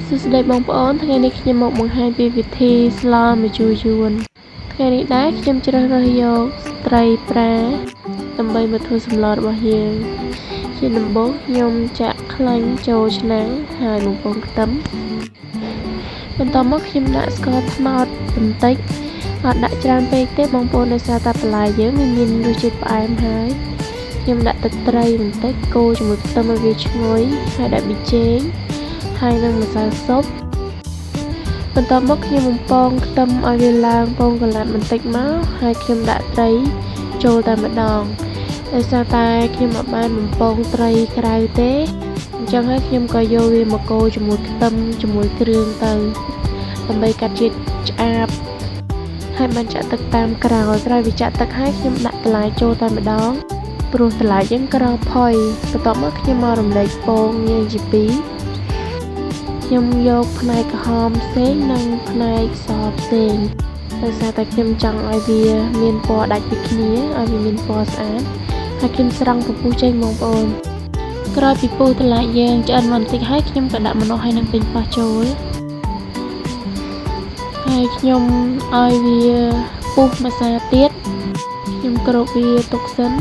សួស្តីបងប្អូនថ្ងៃនេះខ្ញុំមកបង្ហាញពីវិធីស្លម្ជូរយួនថ្ងៃនេះដែរខ្ញុំជ្រើសរើសយកត្រីប្រាដើម្បីមកធ្វើសម្លរបស់យើងជាដំបូងខ្ញុំចាក់ខ្លាញ់ចូលឆ្នាំងហើយបំពងខ្ទឹមបន្តមកខ្ញុំដាក់ស្ករត្នោតបន្តិចអត់ដាក់ច្រើនពេកទេបងប្អូនដោយសារតែបន្លែយើងមានរសជាតិផ្អែមហើយខ្ញុំដាក់ទឹកត្រីបន្តិចកូរជាមួយខ្ទឹមឲ្យវាឈ្ងុយហើយដាក់ប៊ីចេងហើយនឹងម្សៅស៊ុបបន្ទាប់មកខ្ញុំបំពងខ្ទឹមឲ្យវាឡើងពងកន្លត់បន្តិចមកហើយខ្ញុំដាក់ត្រីចូលតែម្ដងដោយសារតែខ្ញុំអត់បានបំពងត្រីក្រៅទេអញ្ចឹងហើយខ្ញុំក៏យកវាមកកូរជាមួយខ្ទឹមជាមួយគ្រឿងទៅដើម្បីកាត់ជាតិឆ្អាបហើយបានចាក់ទឹកតាមក្រោយវាចាក់ទឹកហើយខ្ញុំដាក់បន្លែចូលតែម្ដងព្រោះបន្លែយើងក្រផុយបន្ទាប់មកខ្ញុំមករំលែកពងយើងជាពីរខ្ញុំយកផ្នែកក្រហមផ្សេងនិងផ្នែកសផ្សេងដោយសារតែខ្ញុំចង់ឲ្យវាមានពណ៌ដាច់ពីគ្នាឲ្យវាមានពណ៌ស្អាតហើយខ្ញុំស្រង់ពពុះចេញបងប្អូនក្រោយពីពុះបន្លែយើងឆ្អិនបន្តិចហើយខ្ញុំក៏ដាក់ម្នាស់ហើយនឹងពេញប៉ោះចូលហើយខ្ញុំឲ្យវាពុះម្សៅទៀតខ្ញុំគ្របវាទុកសិន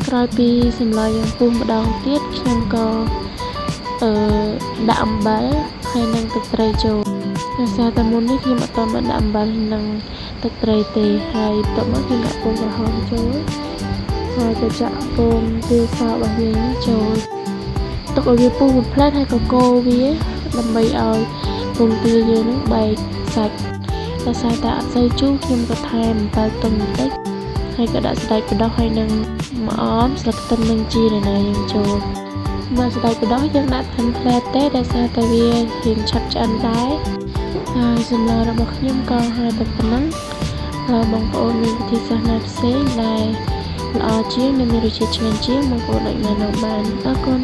ក្រោយពីសម្លយើងពុះម្ដងទៀតខ្ញុំក៏ដាក់អំបិលហើយនឹងទឹកត្រីចូលដោយសារតែមុននេះខ្ញុំអត់ទាន់បានដាក់អំបិលនិងទឹកត្រីទេហើយបន្ទាប់មកខ្ញុំដាក់ពងក្រហមចូលហើយក៏ចាក់ពងទាសរបស់យើងចូលទុកឲ្យវាពុះមួយផ្លែតហើយក៏កូរវាដើម្បីឲ្យពងទាយើងនឹងបែកសាច់ដោយសារតែអត់សូវជូរខ្ញុំក៏ថែមអំបិលទុំបន្តិចហើយក៏ដាក់ស្តេចបដោះហើយនឹងម្អមស្លឹកខ្ទឹមនិងជីរណាយើងចូលមកស្តេចបដោះយើងដាក់thêmផ្លែទេដោយសារតែវារៀងឆាប់ឆ្អិនដែរហើយសម្លរបស់ខ្ញុំក៏ហើយតែប៉ុណ្ណឹងបងប្អូនមានវិធីសាស្ត្រណាផ្សេងដែលល្អជាងនិងមានរសជាតិឆ្ងាញ់ជាងបងប្អូនអាចណែនាំបានអរគុណ